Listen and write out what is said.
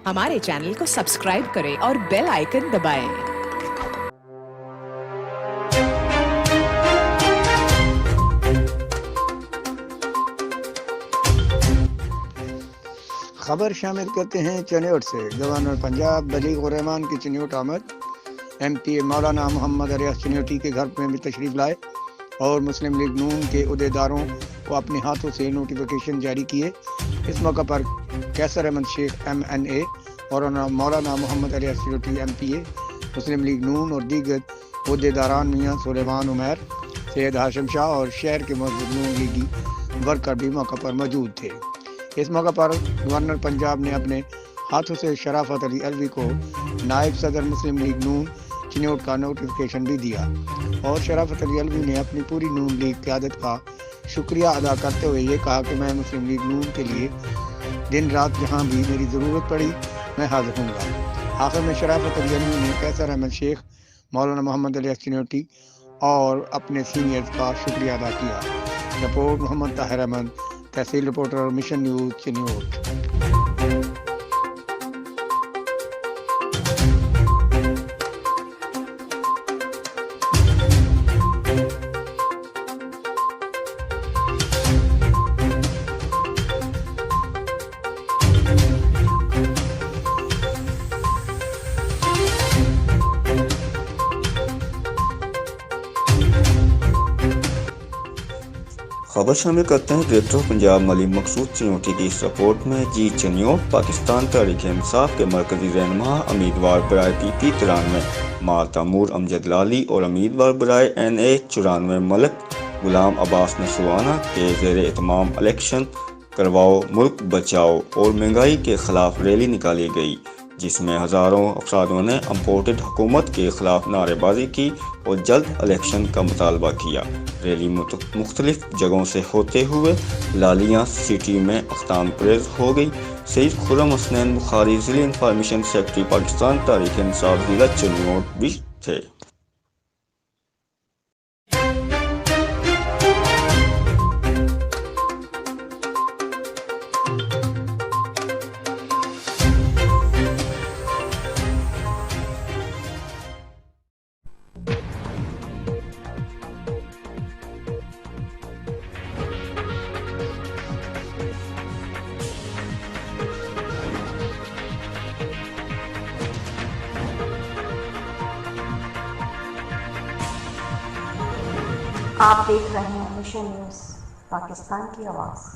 हमारे चैनल को सब्सक्राइब करें और बेल आइकन दबाएं। खबर शामिल करते हैं चनियोट से। गवर्नर पंजाब बलीग उर रहमान की चनियोट आमद। MP मौलाना मोहम्मद रियाज चनियोटी के घर में भी तशरीफ लाए और मुस्लिम लीग नून के अहदेदारों को अपने हाथों से नोटिफिकेशन जारी किए। इस मौका पर कैसर अहमद शेख MNA और मौलाना मोहम्मद रियाज चनियोटी MPA, मुस्लिम लीग नून और दीगर अहदेदारान मियाँ सुलेमान उमैर, सैयद हाशिम शाह और शहर के मौजूद नून लीगी वर्कर भी मौका पर मौजूद थे। इस मौका पर गवर्नर पंजाब ने अपने हाथों से शराफत अली अलवी को नायब सदर मुस्लिम लीग नून चिन्योट का नोटिफिकेशन भी दिया और शराफत अली अलवी ने अपनी पूरी नून लीग क़यादत का शुक्रिया अदा करते हुए ये कहा कि मैं मुस्लिम लीग नून के लिए दिन रात जहां भी मेरी ज़रूरत पड़ी मैं हाजिर हूँगा। आखिर में शराफत अली अलवी ने कैसर अहमद शेख, मौलाना मोहम्मद रियाज चनियोटी और अपने सीनियर्स का शुक्रिया अदा किया। रिपोर्ट मोहम्मद ताहिर अहमद, तहसील रिपोर्टर, मिशन न्यूज़, चिन्योट। खबर शामिल करते हैं डायरेक्टर पंजाब मलिक मकसूद चनियोटी की इस रिपोर्ट में। जी चनियोट पाकिस्तान तहरीक इंसाफ के मरकजी रहनुमा, उम्मीदवार बराए PP 93 माल तैमूर अमजद लाली और उम्मीदवार बराए NA 94 मलिक गुलाम अब्बास नसवाना के ज़ेर एहतमाम इलेक्शन करवाओ मुल्क बचाओ और महंगाई के खिलाफ रैली निकाली गई, जिसमें हज़ारों अफरादों ने इम्पोर्टेड हुकूमत के खिलाफ नारेबाजी की और जल्द इलेक्शन का मुतालबा किया। रैली मुख्तलिफ जगहों से होते हुए लालियाँ सिटी में अख्ताम परेज हो गई। सईद खुर्रम हसनैन बुखारी, ज़िला इंफॉर्मेशन सेक्रेटरी पाकिस्तान तहरीक इंसाफ ज़िला चनियोट भी थे। आप देख रहे हैं मिशन न्यूज़, पाकिस्तान की आवाज़।